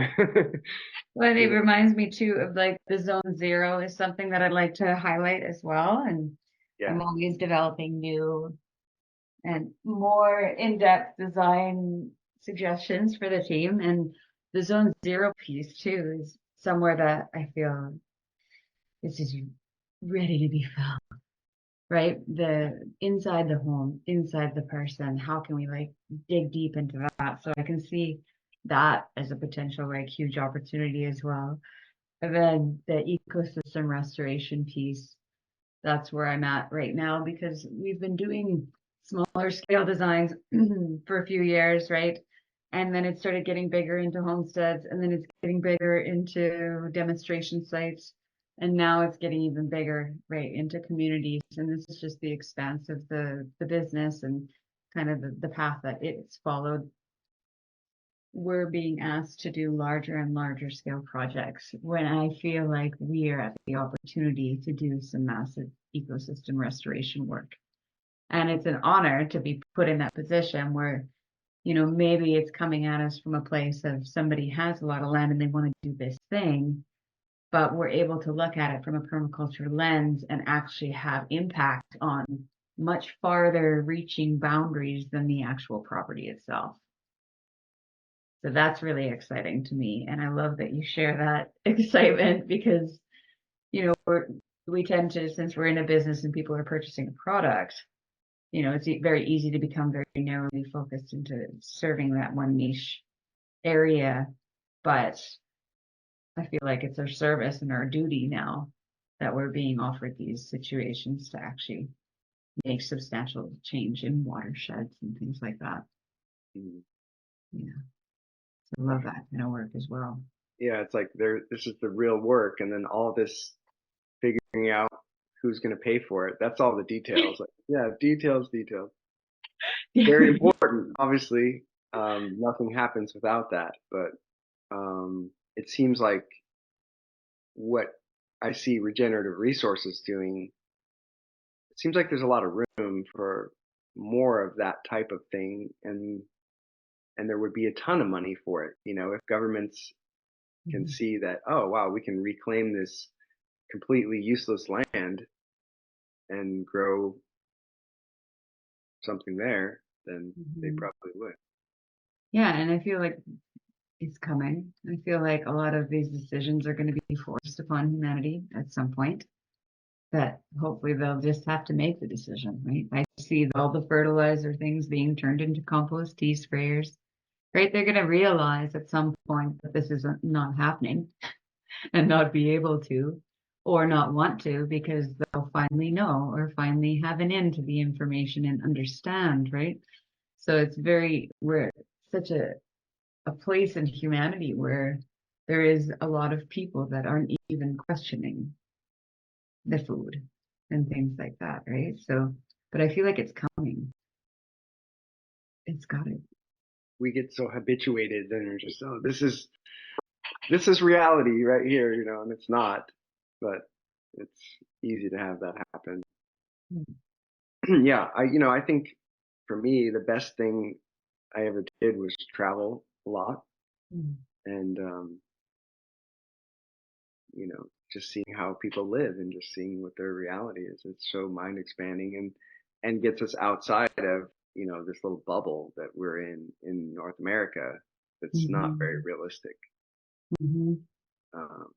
Well, it Yeah. reminds me too of like the zone zero is something that I'd like to highlight as well. And Yeah. I'm always developing new and more in-depth design suggestions for the team. And the zone zero piece too is somewhere that I feel is just ready to be filled, right? The inside the home, inside the person, how can we like dig deep into that? So I can see that as a potential like huge opportunity as well. And then the ecosystem restoration piece, that's where I'm at right now because we've been doing smaller scale designs for a few years, right? And then it started getting bigger into homesteads, and then it's getting bigger into demonstration sites. And now it's getting even bigger, right, into communities. And this is just the expanse of the business and kind of the path that it's followed. We're being asked to do larger and larger scale projects when I feel like we are at the opportunity to do some massive ecosystem restoration work. And it's an honor to be put in that position where, maybe it's coming at us from a place of somebody has a lot of land and they want to do this thing, but we're able to look at it from a permaculture lens and actually have impact on much farther reaching boundaries than the actual property itself. So that's really exciting to me. And I love that you share that excitement because, we tend to, since we're in a business and people are purchasing a product, it's very easy to become very narrowly focused into serving that one niche area. But I feel like it's our service and our duty now that we're being offered these situations to actually make substantial change in watersheds and things like that. Mhm. Yeah. So I love that kind of work as well. Yeah, it's like this is the real work, and then all this figuring out who's going to pay for it. That's all the details. Like, yeah, details, details. Very important, obviously. Nothing happens without that, but it seems like what I see regenerative resources doing, it seems like there's a lot of room for more of that type of thing, and there would be a ton of money for it. If governments can Mhm. see that, oh wow, we can reclaim this completely useless land and grow something there, then they Mhm. probably would. Yeah, and I feel like it's coming. I feel like a lot of these decisions are going to be forced upon humanity at some point, that hopefully they'll just have to make the decision, right? I see all the fertilizer things being turned into compost tea sprayers, right? They're going to realize at some point that this is not happening and not be able to, or not want to, because they'll finally know or finally have an end to the information and understand, right? So we're such a place in humanity where there is a lot of people that aren't even questioning the food and things like that, right? So, but I feel like it's coming. It's got it. We get so habituated and we're just, oh, this is reality right here, and it's not, but it's easy to have that happen. Yeah, I think for me the best thing I ever did was travel a lot, Mm. and just seeing how people live and just seeing what their reality is. It's so mind expanding, and gets us outside of this little bubble that we're in North America. That's not very Mhm. realistic. Mhm. Um,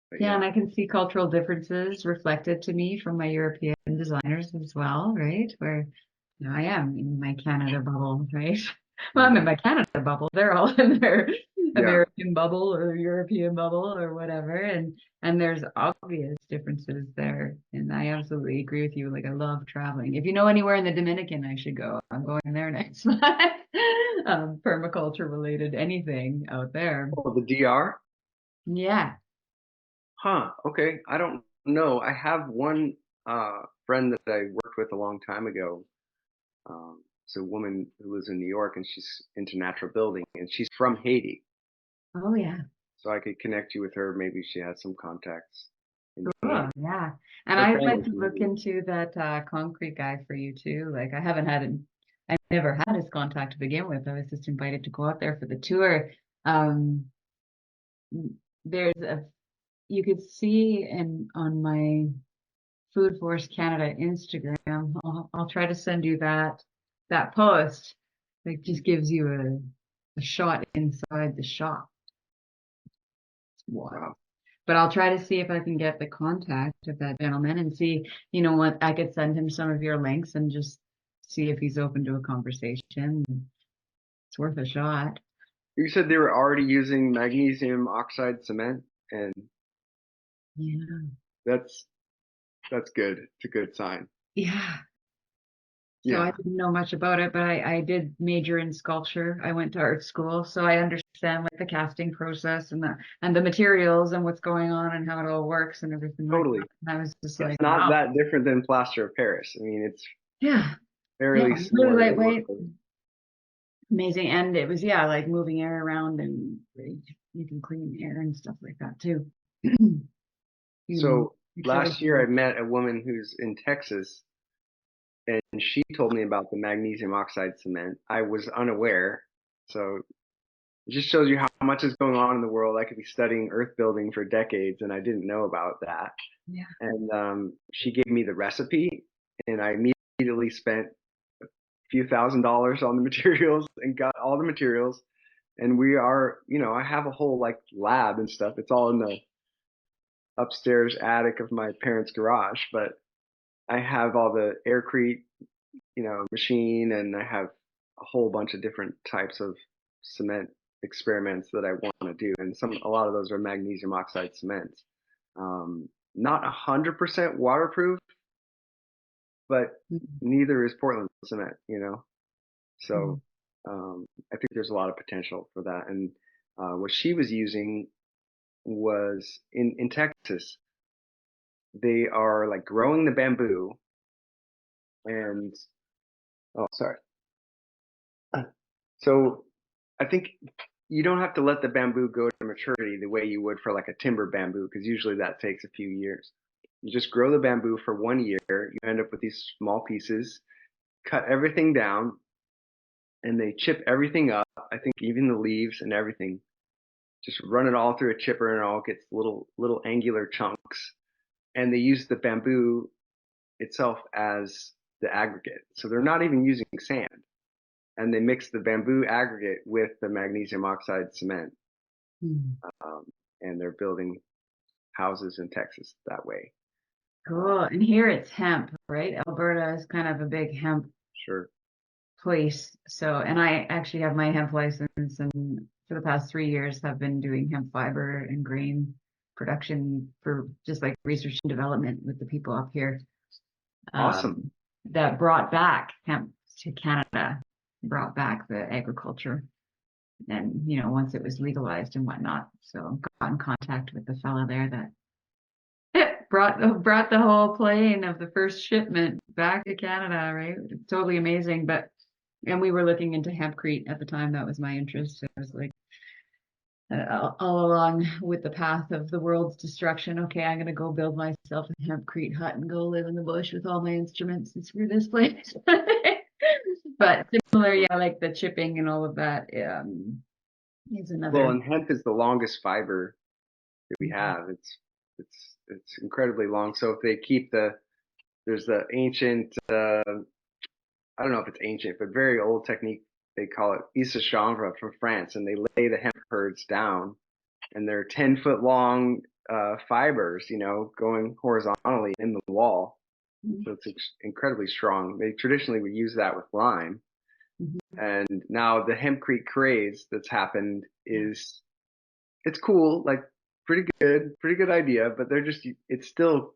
but Yeah, yeah, and I can see cultural differences reflected to me from my European designers as well, right? Where I am in my Canada bubble, right? Well, I'm in mhm. my Canada bubble. They're all in their Yeah, American bubble or European bubble or whatever. And there's obvious differences there. And I absolutely agree with you. Like I love traveling. If you know anywhere in the Dominican, I should go. I'm going there next month. Permaculture related anything out there. oh, the DR. Yeah. Huh. Okay. I don't know. I have one friend that I worked with a long time ago. It's a woman who lives in New York, and she's into natural building, and she's from Haiti. Oh yeah. So I could connect you with her. Maybe she has some contacts in Cool. Haiti. Yeah. And Her I'd like family's to from look Haiti. into that concrete guy for you too. Like I never had his contact to begin with. I was just invited to go out there for the tour. Um, there's you could see on my Food Forest Canada Instagram. I'll try to send you that post. It just gives you a shot inside the shop. It's wild. Wow. But I'll try to see if I can get the contact of that gentleman and see, what, I could send him some of your links and just see if he's open to a conversation. It's worth a shot. You said they were already using magnesium oxide cement, and Yeah. that's that's good. It's a good sign. Yeah. So I Yeah, didn't know much about it, but I did major in sculpture. I went to art school, so I understand like the casting process and the materials and what's going on and how it all works and everything like totally. that. And I was just It's like, not wow. that different than plaster of Paris. I mean, it's Yeah. Yeah. fairly Really similar in a lot lightweight. of. Amazing. And it was, yeah, like moving air around and you can clean air and stuff like that too. So It's really last year I cool. met a woman who's in Texas, and she told me about the magnesium oxide cement. I was unaware. So it just shows you how much is going on in the world. I could be studying earth building for decades and I didn't know about that. Yeah. And she gave me the recipe, and I immediately spent a few $1,000s on the materials and got all the materials. And we are, I have a whole like lab and stuff. It's all in the upstairs attic of my parents' garage, but I have all the aircrete machine, and I have a whole bunch of different types of cement experiments that I want to do, and a lot of those are magnesium oxide cements. Not 100% waterproof, but neither is Portland cement. So I think there's a lot of potential for that. And what she was using was in Texas, they are like growing the bamboo and oh, sorry. So I think you don't have to let the bamboo go to maturity the way you would for like a timber bamboo, because usually that takes a few years. You just grow the bamboo for 1 year. You end up with these small pieces, cut everything down, and they chip everything up. I think even the leaves and everything. Just run it all through a chipper, and it all gets little angular chunks. And they use the bamboo itself as the aggregate. So they're not even using sand. And they mix the bamboo aggregate with the magnesium oxide cement. Um, and they're building houses in Texas that way. Cool. And here it's hemp, right? Alberta is kind of a big hemp Sure. place. So, and I actually have my hemp license, and for the past 3 years have been doing hemp fiber and grain production for just like research and development with the people up here. Awesome. That brought back hemp to Canada, brought back the agriculture. And, once it was legalized and whatnot. So got in contact with the fella there that brought the whole plane of the first shipment back to Canada, right? It's totally amazing. And we were looking into hempcrete at the time. That was my interest. It was like all along with the path of the world's destruction. Okay, I'm gonna go build myself a hempcrete hut and go live in the bush with all my instruments and screw this place. But similar, yeah, like the chipping and all of that is another. Well, and hemp is the longest fiber that we have. It's incredibly long. So if they keep there's the ancient I don't know if it's ancient, but very old technique. They call it isa chanvre from France, and they lay the hemp herds down, and they're 10-foot long fibers, going horizontally in the wall. So it's incredibly strong. They traditionally would use that with lime. And now the hempcrete craze that's happened it's cool, like pretty good idea, but it's still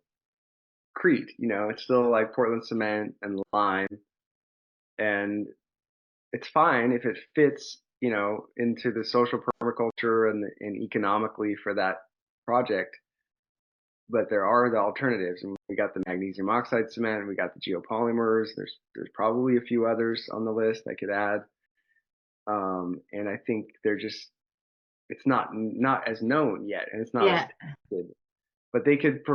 crete, it's still like Portland cement and lime, and it's fine if it fits, into the social permaculture and economically for that project. But there are the alternatives, and we got the magnesium oxide cement, we got the geopolymers. There's probably a few others on the list I could add, and I think it's not as known yet, and it's not as tested. But they could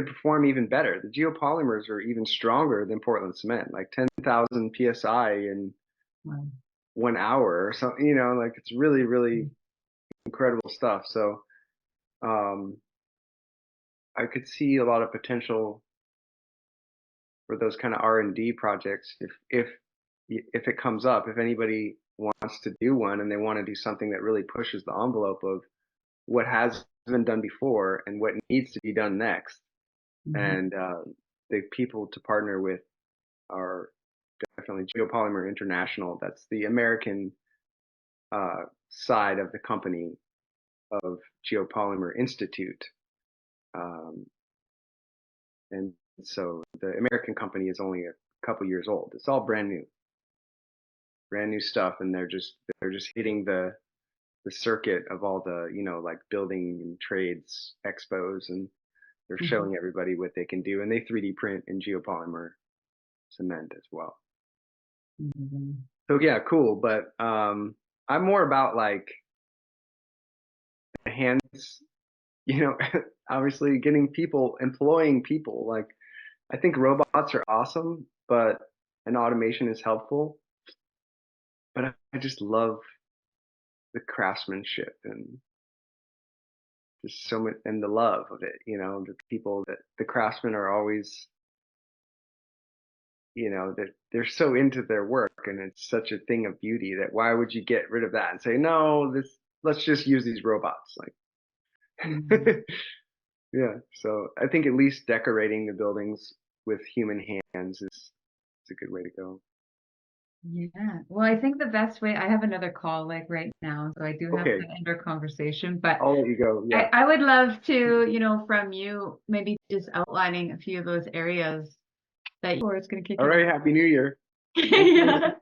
perform even better. The geopolymers are even stronger than Portland cement, like 10,000 psi in 1 hour or something. Like it's really incredible stuff. So I could see a lot of potential for those kind of R&D projects if it comes up. If anybody wants to do one and they want to do something that really pushes the envelope of what has been done before and what needs to be done next. And the people to partner with are definitely Geopolymer International. That's the American side of the company of Geopolymer Institute. And so the American company is only a couple years old. It's all brand new stuff, and they're just hitting the circuit of all the like building and trades expos, and they're showing everybody what they can do, and they 3D print in geopolymer cement as well. So yeah, cool. But I'm more about like hands, obviously employing people. Like I think robots are awesome, and automation is helpful. But I just love the craftsmanship and just so much, and the love of it. The people that the craftsmen are always, that they're so into their work, and it's such a thing of beauty that why would you get rid of that and say no, let's just use these robots, like yeah. So I think at least decorating the buildings with human hands is it's a good way to go. Yeah. Well, I think the best way, I have another call like right now, so I do have Okay, to end our conversation, but I'll let you go. Yeah. I would love to, from you, maybe just outlining a few of those areas that you, or it's going to kick All in. right. Happy New Year. Thank you. Yeah.